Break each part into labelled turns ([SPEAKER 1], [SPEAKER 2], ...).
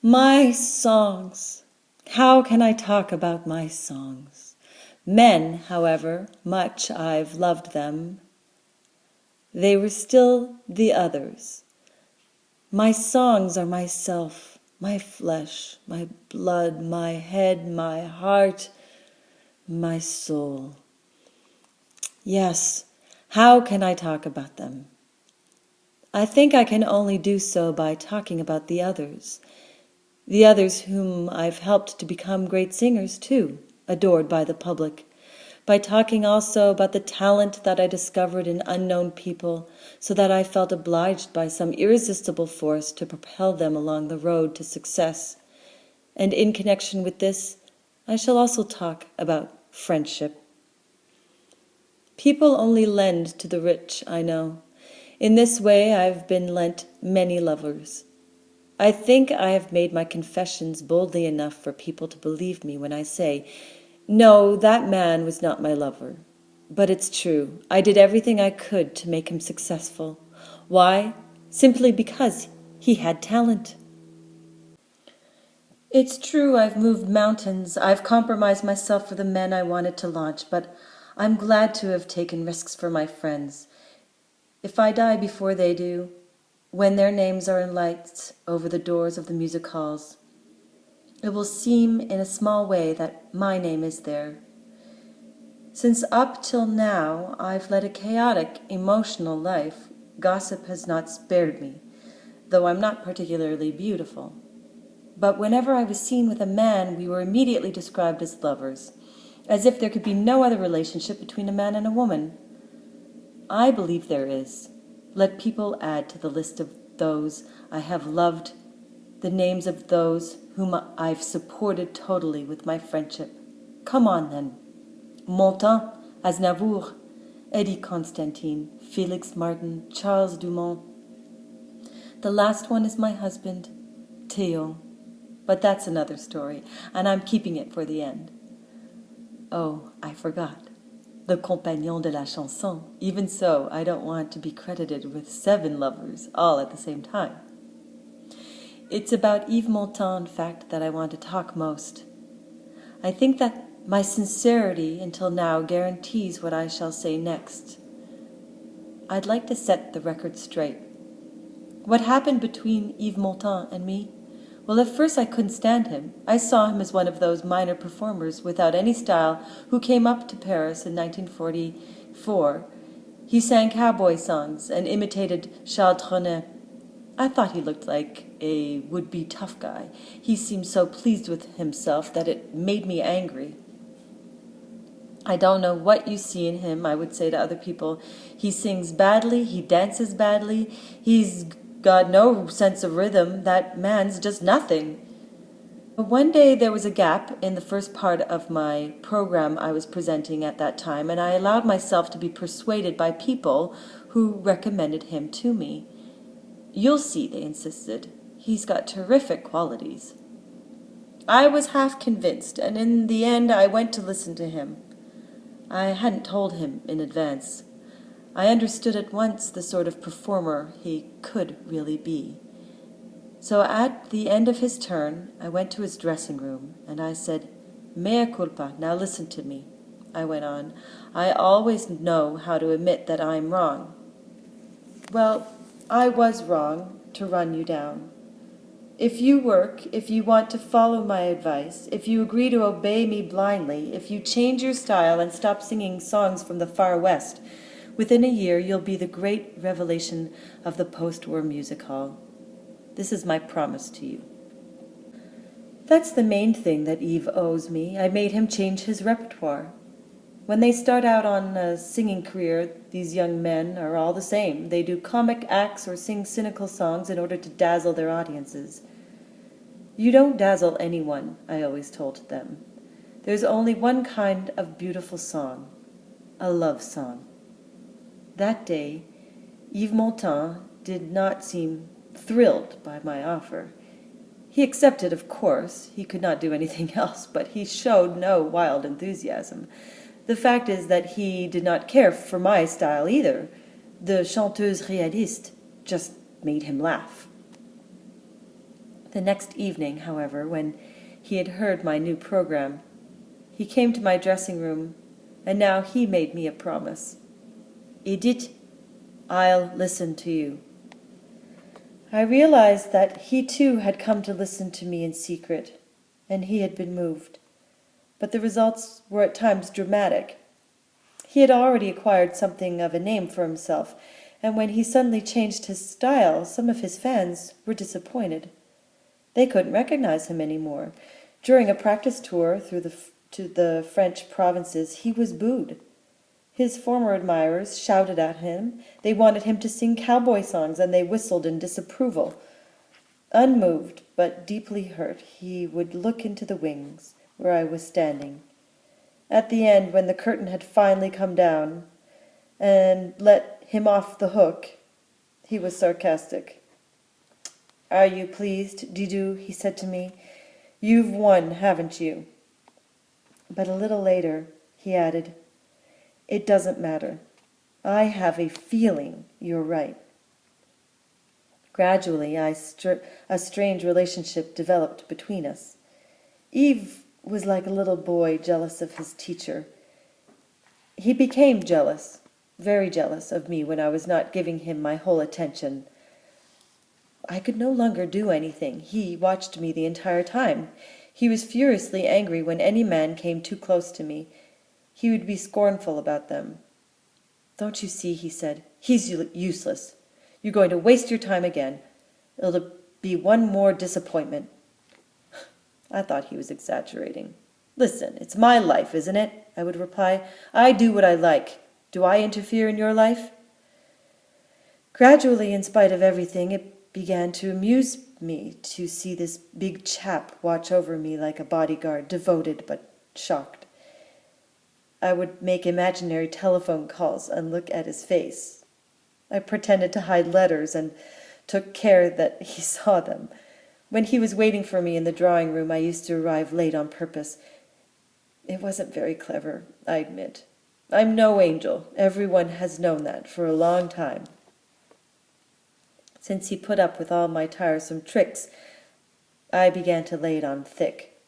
[SPEAKER 1] My songs. How can I talk about my songs? Men, however much I've loved them, they were still the others. My songs are myself, my flesh, my blood, my head, my heart, my soul. Yes, how can I talk about them? I think I can only do so by talking about the others whom I've helped to become great singers too, adored by the public, by talking also about the talent that I discovered in unknown people, so that I felt obliged by some irresistible force to propel them along the road to success. And in connection with this, I shall also talk about friendship. People only lend to the rich, I know. In this way I've been lent many lovers. I think I have made my confessions boldly enough for people to believe me when I say, no, that man was not my lover. But it's true, I did everything I could to make him successful. Why? Simply because he had talent. It's true I've moved mountains, I've compromised myself for the men I wanted to launch, but I'm glad to have taken risks for my friends. If I die before they do, when their names are in lights over the doors of the music halls, it will seem in a small way that my name is there. Since up till now I've led a chaotic, emotional life, gossip has not spared me, though I'm not particularly beautiful. But whenever I was seen with a man, we were immediately described as lovers, as if there could be no other relationship between a man and a woman. I believe there is. Let people add to the list of those I have loved the names of those whom I've supported totally with my friendship. Come on, then. Montand, Aznavour, Eddie Constantine, Félix Martin, Charles Dumont. The last one is my husband, Théo. But that's another story, and I'm keeping it for the end. Oh, I forgot. The compagnon de la chanson. Even so, I don't want to be credited with 7 lovers, all at the same time. It's about Yves Montand, in fact, that I want to talk most. I think that my sincerity until now guarantees what I shall say next. I'd like to set the record straight. What happened between Yves Montand and me? Well, at first I couldn't stand him. I saw him as one of those minor performers without any style who came up to Paris in 1944. He sang cowboy songs and imitated Charles Trenet. I thought he looked like a would-be tough guy. He seemed so pleased with himself that it made me angry. I don't know what you see in him, I would say to other people. He sings badly, he dances badly, he's got no sense of rhythm. That man's just nothing. One day there was a gap in the first part of my program I was presenting at that time, and I allowed myself to be persuaded by people who recommended him to me. You'll see, they insisted. He's got terrific qualities. I was half convinced, and in the end I went to listen to him. I hadn't told him in advance. I understood at once the sort of performer he could really be. So at the end of his turn, I went to his dressing room, and I said, "Mea culpa, now listen to me," I went on. "I always know how to admit that I'm wrong. Well, I was wrong to run you down. If you work, if you want to follow my advice, if you agree to obey me blindly, if you change your style and stop singing songs from the far west, within a year you'll be the great revelation of the post-war music hall. This is my promise to you." That's the main thing that Yves owes me. I made him change his repertoire. When they start out on a singing career, these young men are all the same. They do comic acts or sing cynical songs in order to dazzle their audiences. You don't dazzle anyone, I always told them. There's only one kind of beautiful song, a love song. That day, Yves Montand did not seem thrilled by my offer. He accepted, of course. He could not do anything else, but he showed no wild enthusiasm. The fact is that he did not care for my style either. The chanteuse réaliste just made him laugh. The next evening, however, when he had heard my new program, he came to my dressing room, and now he made me a promise. "Edith, I'll listen to you." I realized that he too had come to listen to me in secret, and he had been moved. But the results were at times dramatic. He had already acquired something of a name for himself, and when he suddenly changed his style, some of his fans were disappointed. They couldn't recognize him anymore. During a practice tour to the French provinces, he was booed. His former admirers shouted at him. They wanted him to sing cowboy songs, and they whistled in disapproval. Unmoved, but deeply hurt, he would look into the wings, where I was standing. At the end, when the curtain had finally come down and let him off the hook, he was sarcastic. "Are you pleased, Didou?" he said to me. "You've won, haven't you?" But a little later, he added, "It doesn't matter. I have a feeling you're right." Gradually, a strange relationship developed between us. Yves was like a little boy jealous of his teacher. He became jealous, very jealous of me when I was not giving him my whole attention. I could no longer do anything. He watched me the entire time. He was furiously angry when any man came too close to me. He would be scornful about them. "Don't you see," he said, "he's useless. You're going to waste your time again. It'll be one more disappointment." I thought he was exaggerating. "Listen, it's my life, isn't it?" I would reply. "I do what I like. Do I interfere in your life?" Gradually, in spite of everything, it began to amuse me to see this big chap watch over me like a bodyguard, devoted but shocked. I would make imaginary telephone calls and look at his face. I pretended to hide letters and took care that he saw them. When he was waiting for me in the drawing room, I used to arrive late on purpose. It wasn't very clever, I admit. I'm no angel. Everyone has known that for a long time. Since he put up with all my tiresome tricks, I began to lay it on thick.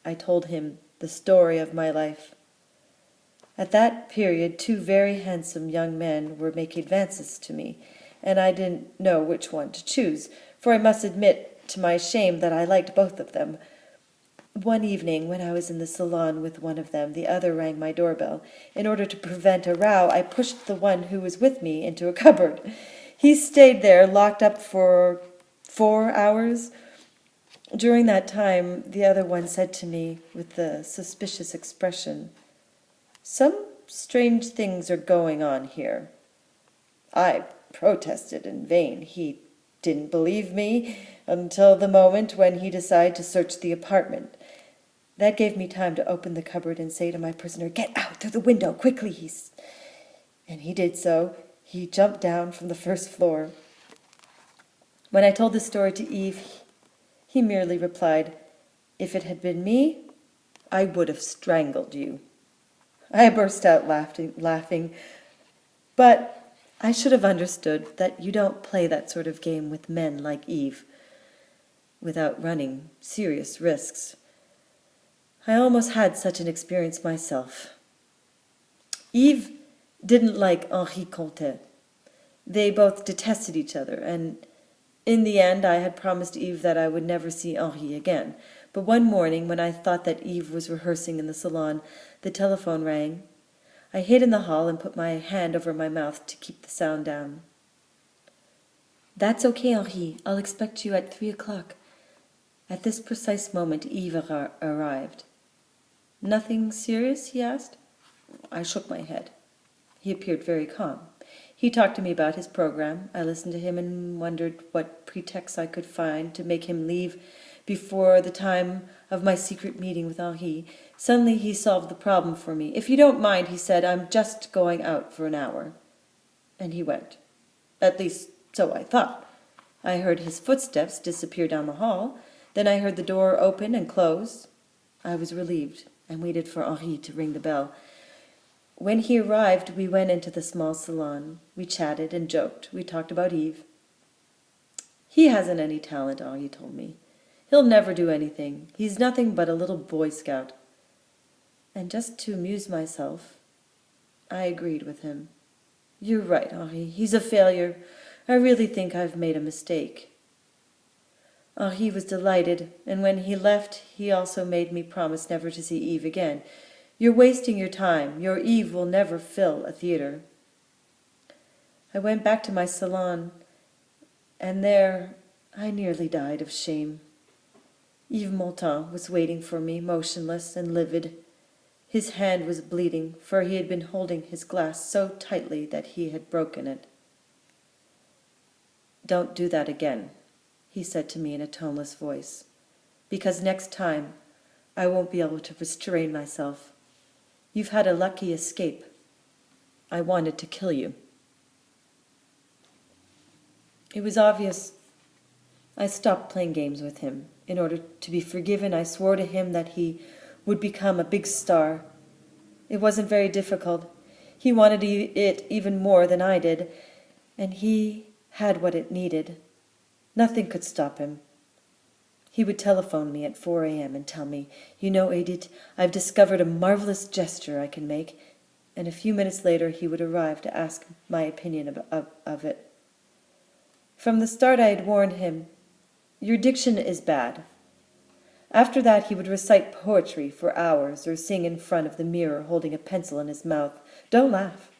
[SPEAKER 1] I told him the story of my life. At that period, 2 very handsome young men were making advances to me, and I didn't know which one to choose, for I must admit to my shame that I liked both of them. One evening, when I was in the salon with one of them, the other rang my doorbell. In order to prevent a row, I pushed the one who was with me into a cupboard. He stayed there, locked up for 4 hours. During that time, the other one said to me with a suspicious expression, "Some strange things are going on here." I protested in vain. He didn't believe me until the moment when he decided to search the apartment. That gave me time to open the cupboard and say to my prisoner, "Get out through the window, quickly!" And he did so. He jumped down from the first floor. When I told the story to Yves, he merely replied, "If it had been me, I would have strangled you." I burst out laughing, but I should have understood that you don't play that sort of game with men like Yves without running serious risks. I almost had such an experience myself. Yves didn't like Henri Comte. They both detested each other, and in the end I had promised Yves that I would never see Henri again. But one morning, when I thought that Yves was rehearsing in the salon, the telephone rang. I hid in the hall and put my hand over my mouth to keep the sound down. "That's okay, Henri. I'll expect you at 3 o'clock. At this precise moment, Yves arrived. "Nothing serious?" he asked. I shook my head. He appeared very calm. He talked to me about his program. I listened to him and wondered what pretext I could find to make him leave before the time of my secret meeting with Henri. Suddenly he solved the problem for me. "If you don't mind," he said, "I'm just going out for an hour." And he went. At least, so I thought. I heard his footsteps disappear down the hall. Then I heard the door open and close. I was relieved and waited for Henri to ring the bell. When he arrived, we went into the small salon. We chatted and joked. We talked about Yves. He hasn't any talent, Henri told me. He'll never do anything. He's nothing but a little Boy Scout. And just to amuse myself, I agreed with him. You're right, Henri. He's a failure. I really think I've made a mistake. Henri was delighted, and when he left, he also made me promise never to see Yves again. You're wasting your time. Your Yves will never fill a theater. I went back to my salon, and there I nearly died of shame. Yves Montand was waiting for me, motionless and livid. His hand was bleeding, for he had been holding his glass so tightly that he had broken it. "Don't do that again," he said to me in a toneless voice, "because next time I won't be able to restrain myself. You've had a lucky escape. I wanted to kill you." It was obvious I stopped playing games with him. In order to be forgiven, I swore to him that he would become a big star. It wasn't very difficult. He wanted it even more than I did, and he had what it needed. Nothing could stop him. He would telephone me at 4 a.m. and tell me, "You know, Edith, I've discovered a marvelous gesture I can make," and a few minutes later he would arrive to ask my opinion of it. From the start I had warned him, "Your diction is bad." After that he would recite poetry for hours or sing in front of the mirror holding a pencil in his mouth. Don't laugh.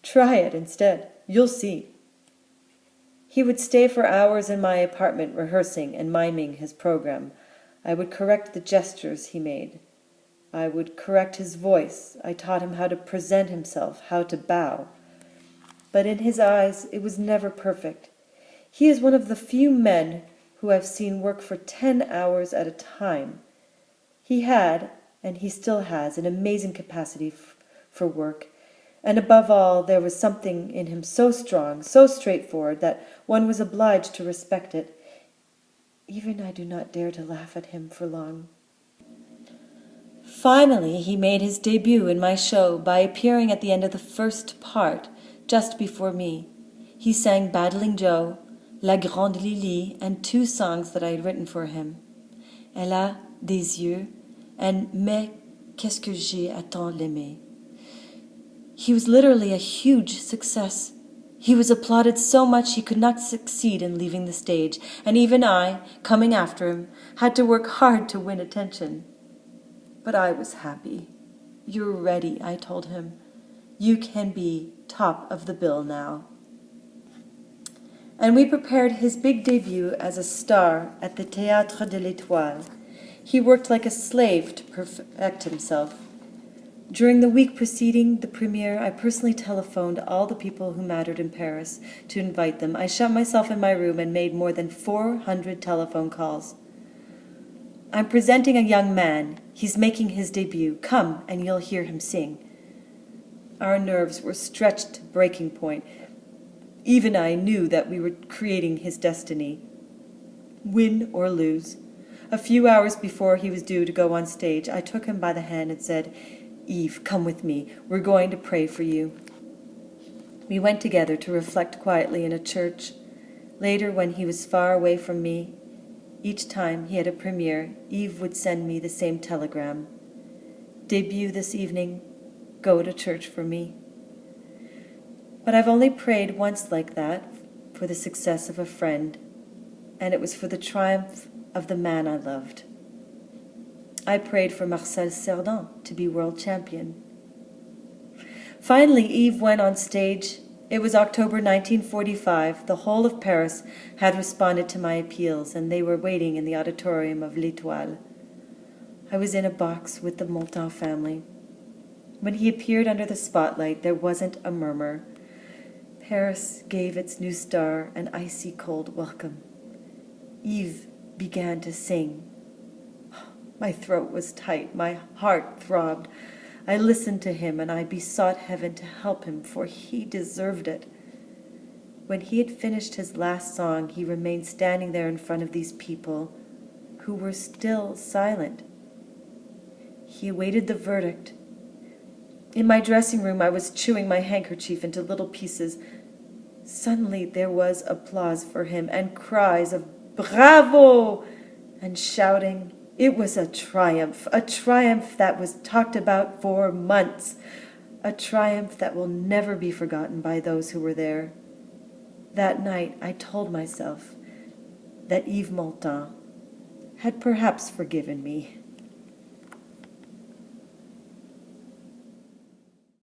[SPEAKER 1] Try it instead. You'll see. He would stay for hours in my apartment rehearsing and miming his program. I would correct the gestures he made. I would correct his voice. I taught him how to present himself, how to bow. But in his eyes it was never perfect. He is one of the few men who I've seen work for 10 hours at a time. He had, and he still has, an amazing capacity for work, and above all there was something in him so strong, so straightforward, that one was obliged to respect it. Even I do not dare to laugh at him for long. Finally he made his debut in my show by appearing at the end of the first part, just before me. He sang Battling Joe, La Grande Lily, and 2 songs that I had written for him, Elle a des yeux, and Mais qu'est-ce que j'ai à tant l'aimer. He was literally a huge success. He was applauded so much he could not succeed in leaving the stage, and even I, coming after him, had to work hard to win attention. But I was happy. "You're ready," I told him. "You can be top of the bill now." And we prepared his big debut as a star at the Théâtre de l'Étoile. He worked like a slave to perfect himself. During the week preceding the premiere, I personally telephoned all the people who mattered in Paris to invite them. I shut myself in my room and made more than 400 telephone calls. "I'm presenting a young man. He's making his debut. Come and you'll hear him sing." Our nerves were stretched to breaking point. Even I knew that we were creating his destiny. Win or lose. A few hours before he was due to go on stage, I took him by the hand and said, "Yves, come with me. We're going to pray for you." We went together to reflect quietly in a church. Later, when he was far away from me, each time he had a premiere, Yves would send me the same telegram. "Debut this evening. Go to church for me." But I've only prayed once like that for the success of a friend, and it was for the triumph of the man I loved. I prayed for Marcel Cerdan to be world champion. Finally, Yves went on stage. It was October 1945. The whole of Paris had responded to my appeals, and they were waiting in the auditorium of l'Étoile. I was in a box with the Montand family. When he appeared under the spotlight, there wasn't a murmur. Paris gave its new star an icy cold welcome. Yves began to sing. My throat was tight, my heart throbbed. I listened to him, and I besought heaven to help him, for he deserved it. When he had finished his last song, he remained standing there in front of these people, who were still silent. He awaited the verdict. In my dressing room, I was chewing my handkerchief into little pieces. Suddenly there was applause for him, and cries of "Bravo!" and shouting. It was a triumph that was talked about for months, a triumph that will never be forgotten by those who were there. That night I told myself that Yves Montand had perhaps forgiven me.